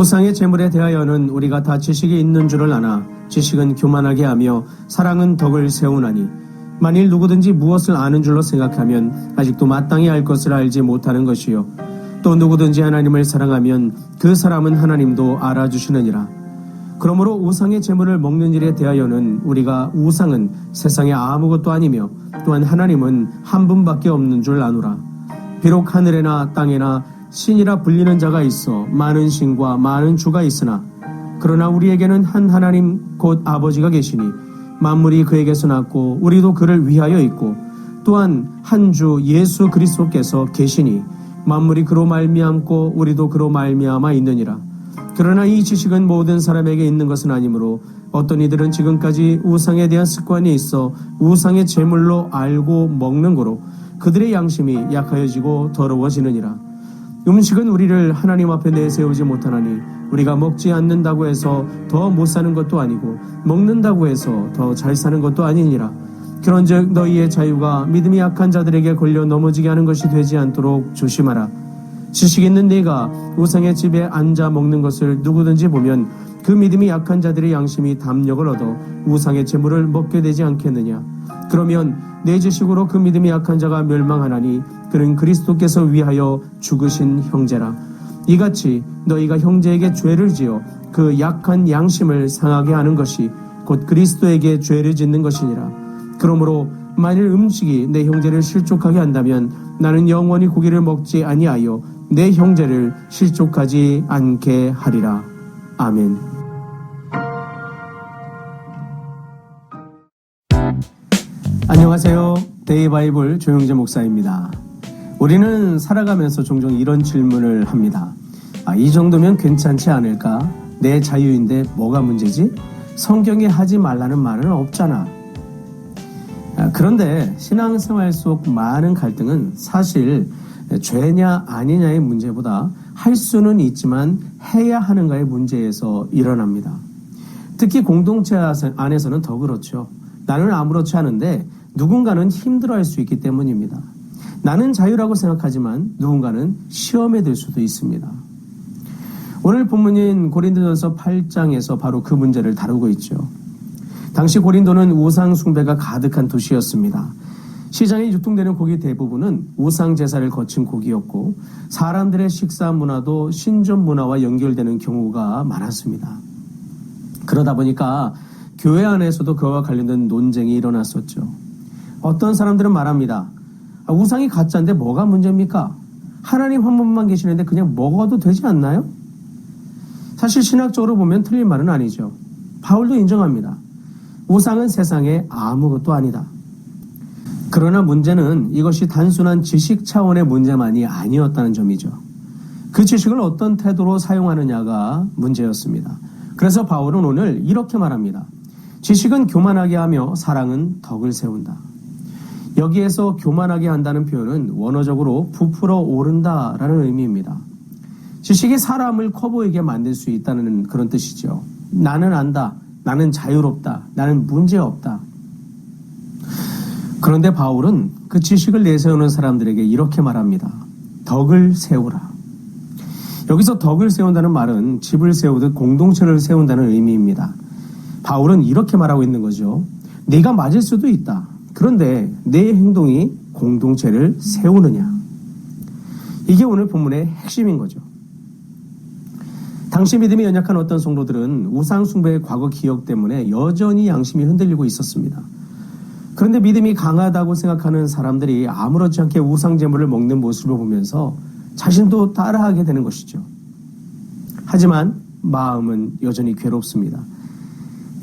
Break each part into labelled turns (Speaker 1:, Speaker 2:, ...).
Speaker 1: 우상의 재물에 대하여는 우리가 다 지식이 있는 줄을 아나 지식은 교만하게 하며 사랑은 덕을 세우나니 만일 누구든지 무엇을 아는 줄로 생각하면 아직도 마땅히 알 것을 알지 못하는 것이요 또 누구든지 하나님을 사랑하면 그 사람은 하나님도 알아주시느니라. 그러므로 우상의 재물을 먹는 일에 대하여는 우리가 우상은 세상에 아무것도 아니며 또한 하나님은 한 분밖에 없는 줄 아노라. 비록 하늘에나 땅에나 신이라 불리는 자가 있어 많은 신과 많은 주가 있으나 그러나 우리에게는 한 하나님 곧 아버지가 계시니 만물이 그에게서 났고 우리도 그를 위하여 있고 또한 한 주 예수 그리스도께서 계시니 만물이 그로 말미암고 우리도 그로 말미암아 있느니라. 그러나 이 지식은 모든 사람에게 있는 것은 아니므로 어떤 이들은 지금까지 우상에 대한 습관이 있어 우상의 제물로 알고 먹는 거로 그들의 양심이 약하여지고 더러워지느니라. 음식은 우리를 하나님 앞에 내세우지 못하나니 우리가 먹지 않는다고 해서 더 못 사는 것도 아니고 먹는다고 해서 더 잘 사는 것도 아니니라. 그런즉 너희의 자유가 믿음이 약한 자들에게 걸려 넘어지게 하는 것이 되지 않도록 조심하라. 지식 있는 네가 우상의 집에 앉아 먹는 것을 누구든지 보면 그 믿음이 약한 자들의 양심이 담력을 얻어 우상의 재물을 먹게 되지 않겠느냐. 그러면 내 지식으로 그 믿음이 약한 자가 멸망하나니 그는 그리스도께서 위하여 죽으신 형제라. 이같이 너희가 형제에게 죄를 지어 그 약한 양심을 상하게 하는 것이 곧 그리스도에게 죄를 짓는 것이니라. 그러므로 만일 음식이 내 형제를 실족하게 한다면 나는 영원히 고기를 먹지 아니하여 내 형제를 실족하지 않게 하리라. 아멘. 안녕하세요. 데이바이블 조영재 목사입니다. 우리는 살아가면서 종종 이런 질문을 합니다. 이 정도면 괜찮지 않을까? 내 자유인데 뭐가 문제지? 성경에 하지 말라는 말은 없잖아. 그런데 신앙생활 속 많은 갈등은 사실 죄냐 아니냐의 문제보다 할 수는 있지만 해야 하는가의 문제에서 일어납니다. 특히 공동체 안에서는 더 그렇죠. 나는 아무렇지 않은데 누군가는 힘들어할 수 있기 때문입니다. 나는 자유라고 생각하지만 누군가는 시험에 들 수도 있습니다. 오늘 본문인 고린도전서 8장에서 바로 그 문제를 다루고 있죠. 당시 고린도는 우상 숭배가 가득한 도시였습니다. 시장에 유통되는 고기 대부분은 우상 제사를 거친 고기였고 사람들의 식사 문화도 신전 문화와 연결되는 경우가 많았습니다. 그러다 보니까 교회 안에서도 그와 관련된 논쟁이 일어났었죠. 어떤 사람들은 말합니다. 우상이 가짜인데 뭐가 문제입니까? 하나님 한 분만 계시는데 그냥 먹어도 되지 않나요? 사실 신학적으로 보면 틀린 말은 아니죠. 바울도 인정합니다. 우상은 세상에 아무것도 아니다. 그러나 문제는 이것이 단순한 지식 차원의 문제만이 아니었다는 점이죠. 그 지식을 어떤 태도로 사용하느냐가 문제였습니다. 그래서 바울은 오늘 이렇게 말합니다. 지식은 교만하게 하며 사랑은 덕을 세운다. 여기에서 교만하게 한다는 표현은 원어적으로 부풀어 오른다라는 의미입니다. 지식이 사람을 커 보이게 만들 수 있다는 그런 뜻이죠. 나는 안다. 나는 자유롭다. 나는 문제없다. 그런데 바울은 그 지식을 내세우는 사람들에게 이렇게 말합니다. 덕을 세우라. 여기서 덕을 세운다는 말은 집을 세우듯 공동체를 세운다는 의미입니다. 바울은 이렇게 말하고 있는 거죠. 네가 맞을 수도 있다. 그런데 내 행동이 공동체를 세우느냐. 이게 오늘 본문의 핵심인 거죠. 당시 믿음이 연약한 어떤 성도들은 우상 숭배의 과거 기억 때문에 여전히 양심이 흔들리고 있었습니다. 그런데 믿음이 강하다고 생각하는 사람들이 아무렇지 않게 우상 제물을 먹는 모습을 보면서 자신도 따라하게 되는 것이죠. 하지만 마음은 여전히 괴롭습니다.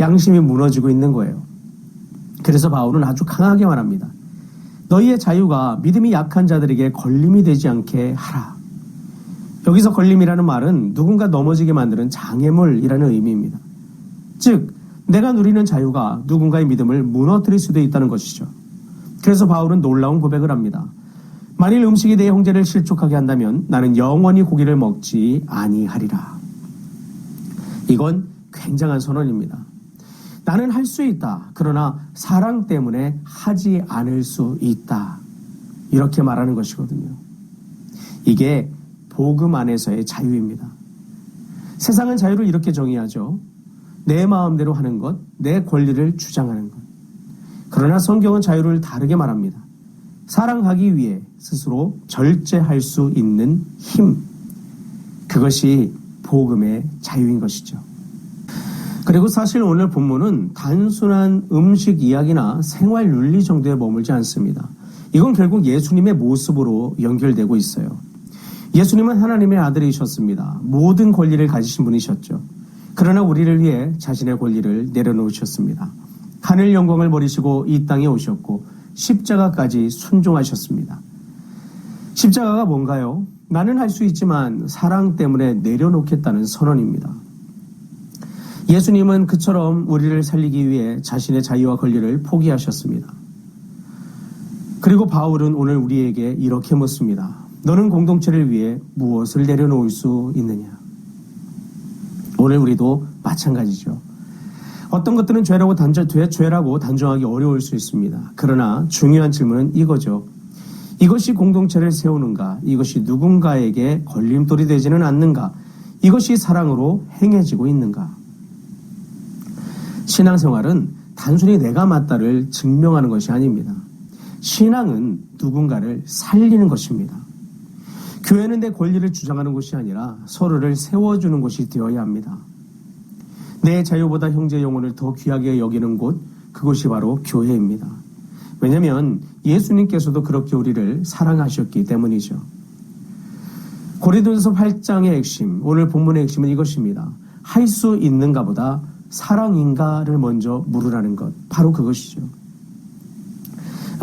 Speaker 1: 양심이 무너지고 있는 거예요. 그래서 바울은 아주 강하게 말합니다. 너희의 자유가 믿음이 약한 자들에게 걸림이 되지 않게 하라. 여기서 걸림이라는 말은 누군가 넘어지게 만드는 장애물이라는 의미입니다. 즉 내가 누리는 자유가 누군가의 믿음을 무너뜨릴 수도 있다는 것이죠. 그래서 바울은 놀라운 고백을 합니다. 만일 음식이 내 형제를 실족하게 한다면 나는 영원히 고기를 먹지 아니하리라. 이건 굉장한 선언입니다. 나는 할 수 있다. 그러나 사랑 때문에 하지 않을 수 있다. 이렇게 말하는 것이거든요. 이게 복음 안에서의 자유입니다. 세상은 자유를 이렇게 정의하죠. 내 마음대로 하는 것, 내 권리를 주장하는 것. 그러나 성경은 자유를 다르게 말합니다. 사랑하기 위해 스스로 절제할 수 있는 힘. 그것이 복음의 자유인 것이죠. 그리고 사실 오늘 본문은 단순한 음식 이야기나 생활 윤리 정도에 머물지 않습니다. 이건 결국 예수님의 모습으로 연결되고 있어요. 예수님은 하나님의 아들이셨습니다. 모든 권리를 가지신 분이셨죠. 그러나 우리를 위해 자신의 권리를 내려놓으셨습니다. 하늘 영광을 버리시고 이 땅에 오셨고 십자가까지 순종하셨습니다. 십자가가 뭔가요? 나는 할 수 있지만 사랑 때문에 내려놓겠다는 선언입니다. 예수님은 그처럼 우리를 살리기 위해 자신의 자유와 권리를 포기하셨습니다. 그리고 바울은 오늘 우리에게 이렇게 묻습니다. 너는 공동체를 위해 무엇을 내려놓을 수 있느냐? 오늘 우리도 마찬가지죠. 어떤 것들은 죄라고 단정하기 어려울 수 있습니다. 그러나 중요한 질문은 이거죠. 이것이 공동체를 세우는가? 이것이 누군가에게 걸림돌이 되지는 않는가? 이것이 사랑으로 행해지고 있는가? 신앙생활은 단순히 내가 맞다를 증명하는 것이 아닙니다. 신앙은 누군가를 살리는 것입니다. 교회는 내 권리를 주장하는 곳이 아니라 서로를 세워주는 곳이 되어야 합니다. 내 자유보다 형제의 영혼을 더 귀하게 여기는 곳, 그곳이 바로 교회입니다. 왜냐하면 예수님께서도 그렇게 우리를 사랑하셨기 때문이죠. 고린도전서 8장의 핵심, 오늘 본문의 핵심은 이것입니다. 할 수 있는가 보다 사랑인가를 먼저 물으라는 것, 바로 그것이죠.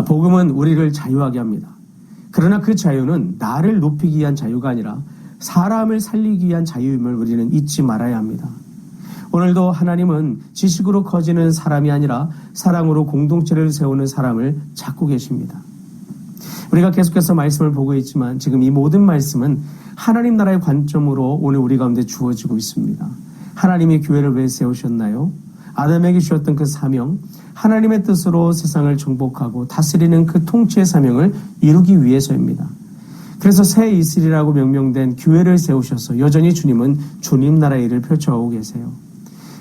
Speaker 1: 복음은 우리를 자유하게 합니다. 그러나 그 자유는 나를 높이기 위한 자유가 아니라 사람을 살리기 위한 자유임을 우리는 잊지 말아야 합니다. 오늘도 하나님은 지식으로 커지는 사람이 아니라 사랑으로 공동체를 세우는 사람을 찾고 계십니다. 우리가 계속해서 말씀을 보고 있지만 지금 이 모든 말씀은 하나님 나라의 관점으로 오늘 우리 가운데 주어지고 있습니다. 하나님이 교회를 왜 세우셨나요? 아담에게 주셨던 그 사명, 하나님의 뜻으로 세상을 정복하고 다스리는 그 통치의 사명을 이루기 위해서입니다. 그래서 새 이스라엘이라고 명명된 교회를 세우셔서 여전히 주님은 주님 나라의 일을 펼쳐오고 계세요.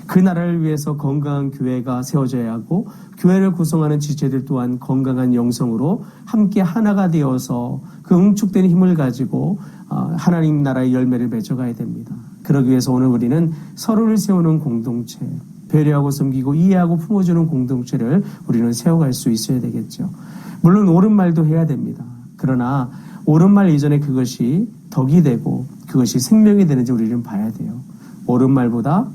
Speaker 1: 그 나라를 위해서 건강한 교회가 세워져야 하고 교회를 구성하는 지체들 또한 건강한 영성으로 함께 하나가 되어서 그 응축된 힘을 가지고 하나님 나라의 열매를 맺어가야 됩니다. 그러기 위해서 오늘 우리는 서로를 세우는 공동체, 배려하고 섬기고 이해하고 품어주는 공동체를 우리는 세워갈 수 있어야 되겠죠. 물론 옳은 말도 해야 됩니다. 그러나 옳은 말 이전에 그것이 덕이 되고 그것이 생명이 되는지 우리는 봐야 돼요. 옳은 말보다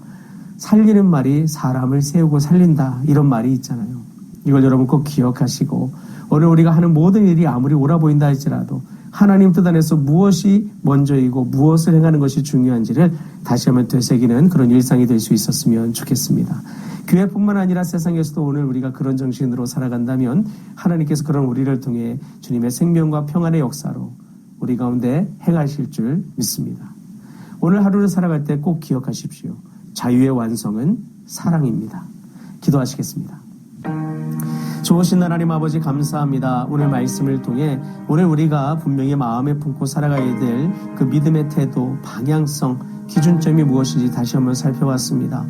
Speaker 1: 살리는 말이 사람을 세우고 살린다, 이런 말이 있잖아요. 이걸 여러분 꼭 기억하시고 오늘 우리가 하는 모든 일이 아무리 옳아 보인다 할지라도 하나님 뜻 안에서 무엇이 먼저이고 무엇을 행하는 것이 중요한지를 다시 한번 되새기는 그런 일상이 될 수 있었으면 좋겠습니다. 교회뿐만 아니라 세상에서도 오늘 우리가 그런 정신으로 살아간다면 하나님께서 그런 우리를 통해 주님의 생명과 평안의 역사로 우리 가운데 행하실 줄 믿습니다. 오늘 하루를 살아갈 때 꼭 기억하십시오. 자유의 완성은 사랑입니다. 기도하시겠습니다. 좋으신 하나님 아버지 감사합니다. 오늘 말씀을 통해 오늘 우리가 분명히 마음에 품고 살아가야 될 그 믿음의 태도, 방향성, 기준점이 무엇인지 다시 한번 살펴봤습니다.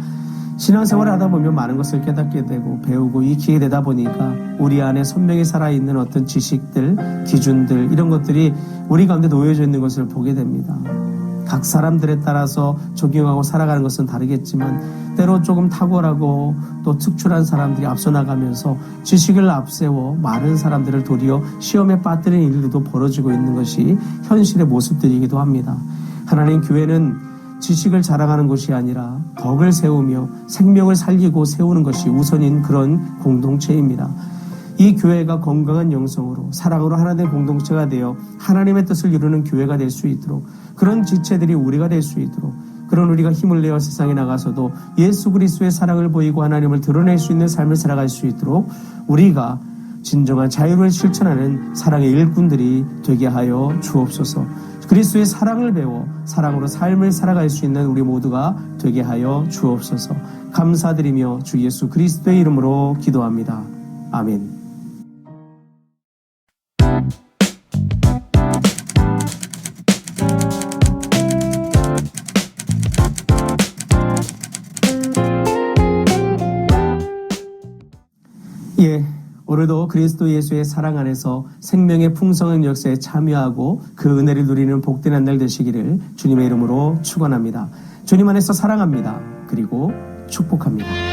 Speaker 1: 신앙생활을 하다 보면 많은 것을 깨닫게 되고 배우고 익히게 되다 보니까 우리 안에 선명히 살아있는 어떤 지식들, 기준들, 이런 것들이 우리 가운데 놓여져 있는 것을 보게 됩니다. 각 사람들에 따라서 적용하고 살아가는 것은 다르겠지만 때로 조금 탁월하고 또 특출한 사람들이 앞서 나가면서 지식을 앞세워 많은 사람들을 도리어 시험에 빠뜨리는 일들도 벌어지고 있는 것이 현실의 모습들이기도 합니다. 하나님, 교회는 지식을 자랑하는 것이 아니라 덕을 세우며 생명을 살리고 세우는 것이 우선인 그런 공동체입니다. 이 교회가 건강한 영성으로 사랑으로 하나 된 공동체가 되어 하나님의 뜻을 이루는 교회가 될 수 있도록, 그런 지체들이 우리가 될 수 있도록, 그런 우리가 힘을 내어 세상에 나가서도 예수 그리스도의 사랑을 보이고 하나님을 드러낼 수 있는 삶을 살아갈 수 있도록 우리가 진정한 자유를 실천하는 사랑의 일꾼들이 되게 하여 주옵소서. 그리스도의 사랑을 배워 사랑으로 삶을 살아갈 수 있는 우리 모두가 되게 하여 주옵소서. 감사드리며 주 예수 그리스도의 이름으로 기도합니다. 아멘. 오늘도 그리스도 예수의 사랑 안에서 생명의 풍성한 역사에 참여하고 그 은혜를 누리는 복된 한 날 되시기를 주님의 이름으로 축원합니다. 주님 안에서 사랑합니다. 그리고 축복합니다.